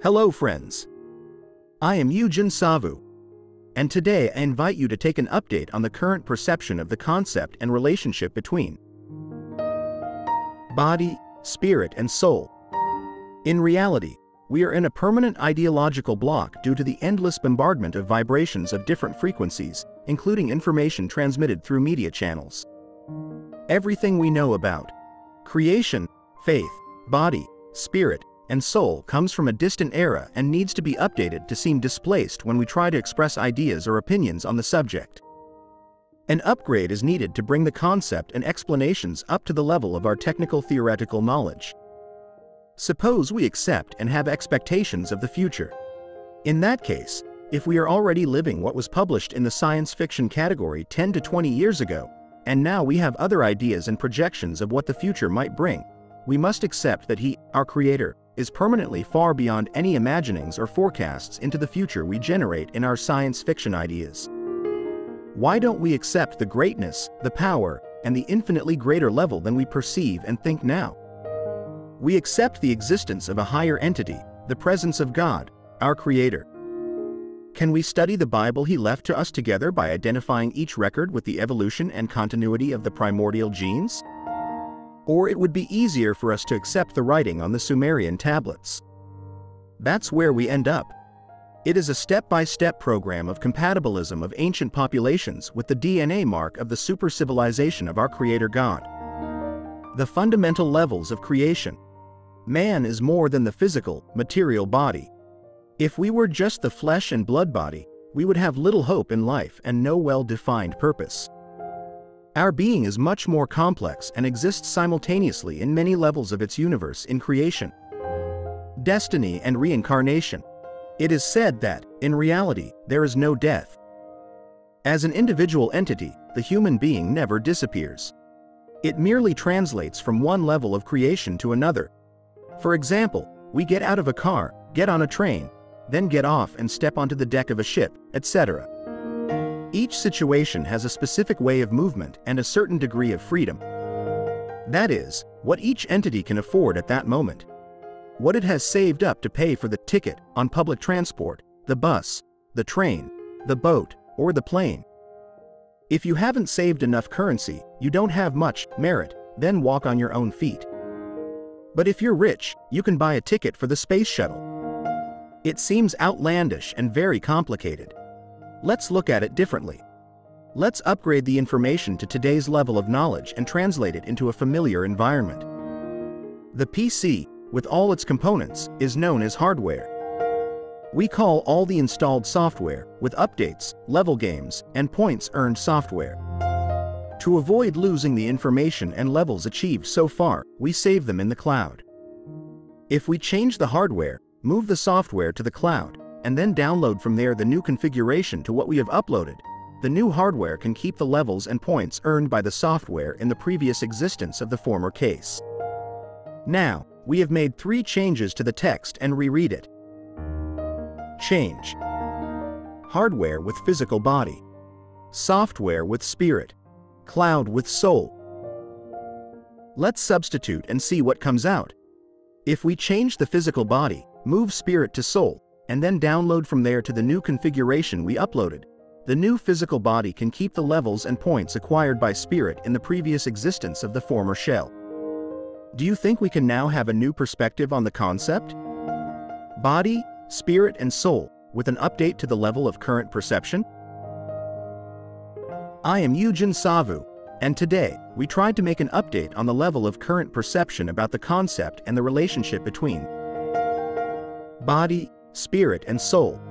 Hello friends. I am Eugen Savu, and today I invite you to take an update on the current perception of the concept and relationship between body, spirit, and soul. In reality, we are in a permanent ideological block due to the endless bombardment of vibrations of different frequencies, including information transmitted through media channels. Everything we know about creation, faith, body, spirit, and soul comes from a distant era and needs to be updated to seem displaced when we try to express ideas or opinions on the subject. An upgrade is needed to bring the concept and explanations up to the level of our technical theoretical knowledge. Suppose we accept and have expectations of the future. In that case, if we are already living what was published in the science fiction category 10 to 20 years ago, and now we have other ideas and projections of what the future might bring, we must accept that He, our Creator, is permanently far beyond any imaginings or forecasts into the future we generate in our science fiction ideas. Why don't we accept the greatness, the power, and the infinitely greater level than we perceive and think now? We accept the existence of a higher entity, the presence of God, our Creator. Can we study the Bible He left to us together by identifying each record with the evolution and continuity of the primordial genes? Or it would be easier for us to accept the writing on the Sumerian tablets. That's where we end up. It is a step-by-step program of compatibilism of ancient populations with the DNA mark of the super-civilization of our Creator God. The fundamental levels of creation. Man is more than the physical, material body. If we were just the flesh and blood body, we would have little hope in life and no well-defined purpose. Our being is much more complex and exists simultaneously in many levels of its universe in creation, destiny, and reincarnation. It is said that, in reality, there is no death. As an individual entity, the human being never disappears. It merely translates from one level of creation to another. For example, we get out of a car, get on a train, then get off and step onto the deck of a ship, etc. Each situation has a specific way of movement and a certain degree of freedom. That is, what each entity can afford at that moment. What it has saved up to pay for the ticket on public transport, the bus, the train, the boat, or the plane. If you haven't saved enough currency, you don't have much merit, then walk on your own feet. But if you're rich, you can buy a ticket for the space shuttle. It seems outlandish and very complicated. Let's look at it differently. Let's upgrade the information to today's level of knowledge and translate it into a familiar environment. The PC, with all its components, is known as hardware. We call all the installed software, with updates, level games, and points earned software. To avoid losing the information and levels achieved so far, we save them in the cloud. If we change the hardware, move the software to the cloud, and then download from there the new configuration to what we have uploaded, the new hardware can keep the levels and points earned by the software in the previous existence of the former case. Now, we have made 3 changes to the text and reread it. Change. Hardware with physical body. Software with spirit. Cloud with soul. Let's substitute and see what comes out. If we change the physical body, move spirit to soul, and then download from there to the new configuration we uploaded, the new physical body can keep the levels and points acquired by spirit in the previous existence of the former shell. Do you think we can now have a new perspective on the concept? Body, spirit, and soul, with an update to the level of current perception? I am Eugen Savu, and today, we tried to make an update on the level of current perception about the concept and the relationship between body, spirit, and soul.